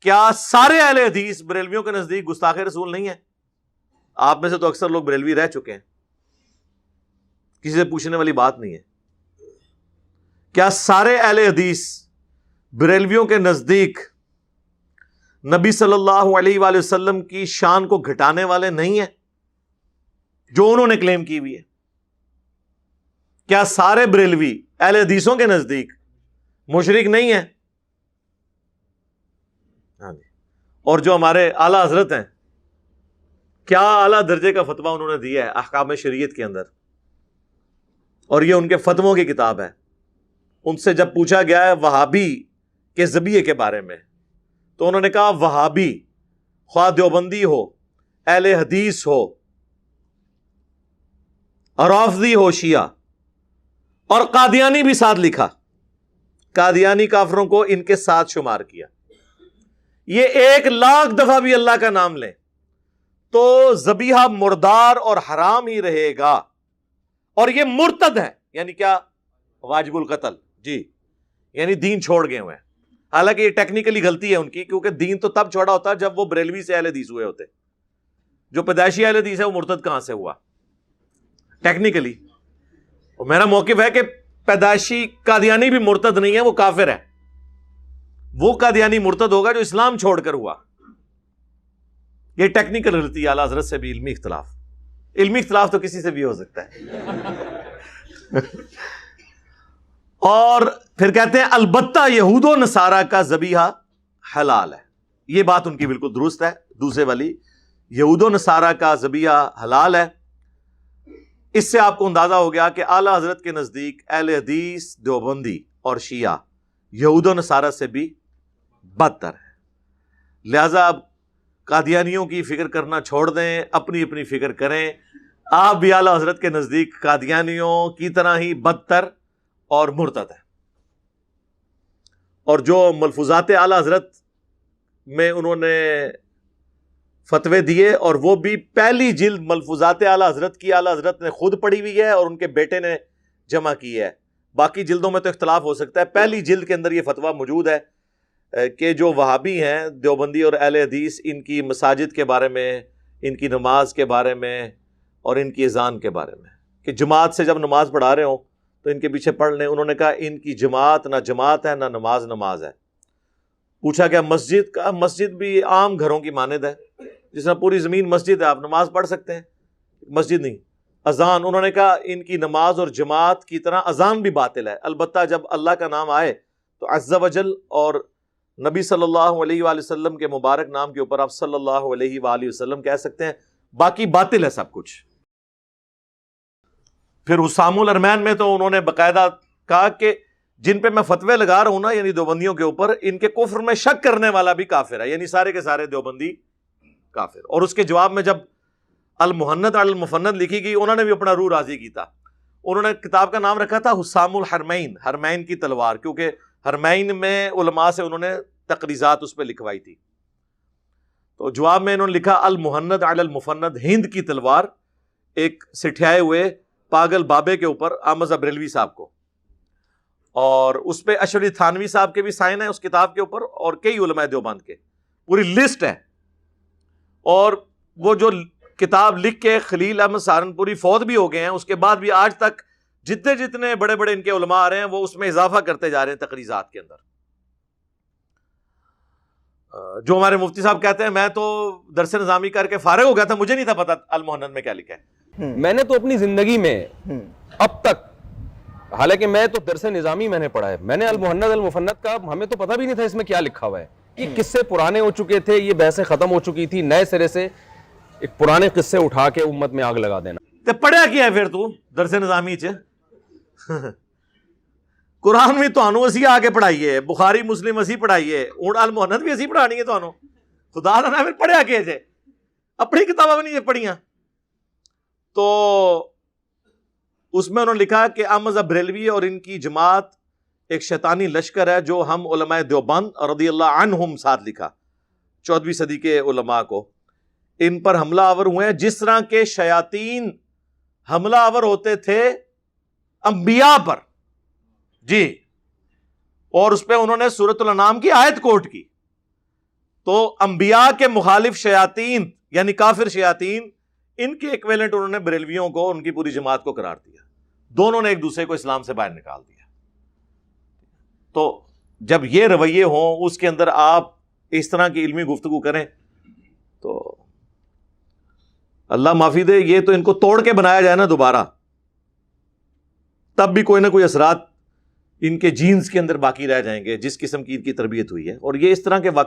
کیا سارے اہل حدیث بریلویوں کے نزدیک گستاخ رسول نہیں ہیں؟ آپ میں سے تو اکثر لوگ بریلوی رہ چکے ہیں، کسی سے پوچھنے والی بات نہیں ہے۔ کیا سارے اہل حدیث بریلویوں کے نزدیک نبی صلی اللہ علیہ وآلہ وسلم کی شان کو گھٹانے والے نہیں ہیں جو انہوں نے کلیم کی ہوئی ہے؟ کیا سارے بریلوی اہل حدیثوں کے نزدیک مشرک نہیں ہیں؟ ہاں جی۔ اور جو ہمارے اعلیٰ حضرت ہیں، کیا اعلیٰ درجے کا فتویٰ انہوں نے دیا ہے احکام شریعت کے اندر، اور یہ ان کے فتووں کی کتاب ہے۔ ان سے جب پوچھا گیا ہے وہابی کے ذبیحے کے بارے میں، تو انہوں نے کہا وہابی خواہ دیوبندی ہو، اہل حدیث ہو، رافضی ہو شیعہ، اور قادیانی بھی ساتھ لکھا، قادیانی کافروں کو ان کے ساتھ شمار کیا، یہ 1,00,000 دفعہ بھی اللہ کا نام لیں تو ذبیحہ مردار اور حرام ہی رہے گا، اور یہ مرتد ہے، یعنی کیا؟ واجب القتل، جی، یعنی دین چھوڑ گئے ہوئے ہیں۔ حالانکہ یہ ٹیکنیکلی غلطی ہے ان کی، کیونکہ دین تو تب چھوڑا ہوتا ہے جب وہ بریلوی سے اہل حدیث ہوئے ہوتے۔ جو پیدائشی اہل حدیث ہے وہ مرتد کہاں سے ہوا ٹیکنیکلی؟ اور میرا موقف ہے کہ پیدائشی قادیانی بھی مرتد نہیں ہے، وہ کافر ہے۔ وہ قادیانی مرتد ہوگا جو اسلام چھوڑ کر ہوا۔ یہ ٹیکنیکل غلطی ہے، اعلیٰ حضرت سے بھی علمی اختلاف۔ علمی اختلاف تو کسی سے بھی ہو سکتا ہے۔ اور پھر کہتے ہیں البتہ یہود و نصارہ کا ذبیحہ حلال ہے۔ یہ بات ان کی بالکل درست ہے، دوسرے والی، یہود و نصارہ کا ذبیحہ حلال ہے۔ اس سے آپ کو اندازہ ہو گیا کہ اعلیٰ حضرت کے نزدیک اہل حدیث دیوبندی اور شیعہ یہود و نصارہ سے بھی بدتر ہے۔ لہذا اب قادیانیوں کی فکر کرنا چھوڑ دیں، اپنی اپنی فکر کریں۔ آپ بھی اعلیٰ حضرت کے نزدیک قادیانیوں کی طرح ہی بدتر اور مرتد ہے۔ اور جو ملفوظات اعلیٰ حضرت میں انہوں نے فتوے دیے، اور وہ بھی پہلی جلد ملفوظات اعلیٰ حضرت کی اعلیٰ حضرت نے خود پڑھی ہوئی ہے اور ان کے بیٹے نے جمع کی ہے۔ باقی جلدوں میں تو اختلاف ہو سکتا ہے، پہلی جلد کے اندر یہ فتویٰ موجود ہے کہ جو وہابی ہیں دیوبندی اور اہل حدیث، ان کی مساجد کے بارے میں، ان کی نماز کے بارے میں، اور ان کی اذان کے بارے میں، کہ جماعت سے جب نماز پڑھا رہے ہوں تو ان کے پیچھے پڑھ لیں۔ انہوں نے کہا ان کی جماعت نہ جماعت ہے، نہ نماز ہے۔ پوچھا گیا مسجد کا، مسجد بھی عام گھروں کی مانند ہے، جس میں پوری زمین مسجد ہے، آپ نماز پڑھ سکتے ہیں، مسجد نہیں۔ اذان، انہوں نے کہا ان کی نماز اور جماعت کی طرح اذان بھی باطل ہے، البتہ جب اللہ کا نام آئے تو عز و جل اور نبی صلی اللہ علیہ وآلہ وسلم کے مبارک نام کے اوپر آپ صلی اللہ علیہ وآلہ وسلم کہہ سکتے ہیں، باقی باطل ہے سب کچھ۔ پھر حسام الارمین میں تو انہوں نے باقاعدہ کہا کہ جن پہ میں فتوے لگا رہا ہوں نا، یعنی دیوبندیوں کے اوپر، ان کے کفر میں شک کرنے والا بھی کافر ہے، یعنی سارے کے سارے دیوبندی کافر۔ اور اس کے جواب میں جب المحند علی المفند لکھی گئی، انہوں نے بھی اپنا روح راضی کی تھا۔ انہوں نے کتاب کا نام رکھا تھا حسام الحرمین، حرمین کی تلوار، کیونکہ حرمین میں علماء سے انہوں نے تقریضات اس پہ لکھوائی تھی۔ تو جواب میں انہوں نے لکھا المحند علی المفند، ہند کی تلوار، ایک سٹھیائے ہوئے پاگل بابے کے اوپر، احمد بریلوی صاحب کو، اور اس پہ اشرف تھانوی صاحب کے بھی سائن ہیں اس کتاب کے اوپر، اور کئی علماء دیوبند کے، پوری لسٹ ہے۔ اور وہ جو کتاب لکھ کے خلیل احمد سہارنپوری فوت بھی ہو گئے ہیں، اس کے بعد بھی آج تک جتنے بڑے بڑے ان کے علماء آ رہے ہیں وہ اس میں اضافہ کرتے جا رہے ہیں تقریضات کے اندر۔ جو ہمارے مفتی صاحب کہتے ہیں میں تو درس نظامی کر کے فارغ ہو گیا تھا، مجھے نہیں تھا پتا المحند میں کیا لکھا ہے۔ میں نے تو اپنی زندگی میں اب تک، حالانکہ میں تو درس نظامی میں نے پڑھا ہے، میں نے المحند المفند کا ہمیں تو پتہ بھی نہیں تھا اس میں کیا لکھا ہوا ہے۔ یہ قصے پرانے ہو چکے تھے، یہ بحثیں ختم ہو چکی تھی، نئے سرے سے ایک پرانے قصے اٹھا کے امت میں آگ لگا دینا۔ تے پڑھیا کیا ہے پھر تو درس نظامی چ؟ قرآن بھی تانوں اسی آگے پڑھائیے، بخاری مسلم اسی پڑھائیے، ہن المحند بھی اسی پڑھانی ہے تانوں، خدا دا نام پھر پڑھیا کیا جے؟ اپنی کتاباں بھی نہیں پڑھیاں۔ تو اس میں انہوں نے لکھا کہ احمد بریلوی اور ان کی جماعت ایک شیطانی لشکر ہے جو ہم علماء دیوبند رضی اللہ عنہم، ساتھ لکھا 14ویں صدی کے علماء کو، ان پر حملہ آور ہوئے ہیں جس طرح کے شیاطین حملہ آور ہوتے تھے انبیاء پر، جی۔ اور اس پہ انہوں نے سورۃ الانعام کی آیت کوٹ کی تو انبیاء کے مخالف شیاطین یعنی کافر شیاطین، ان کے ایکویلنٹ انہوں نے بریلویوں کو، ان کی پوری جماعت کو قرار دیا. دونوں نے ایک دوسرے کو اسلام سے باہر نکال دیا. تو جب یہ رویے ہوں، اس کے اندر آپ اس طرح کی علمی گفتگو کریں تو اللہ معافی دے، یہ تو ان کو توڑ کے بنایا جائے نا دوبارہ، تب بھی کوئی نہ کوئی اثرات ان کے جینز کے اندر باقی رہ جائیں گے، جس قسم کی ان کی تربیت ہوئی ہے. اور یہ اس طرح کے واقع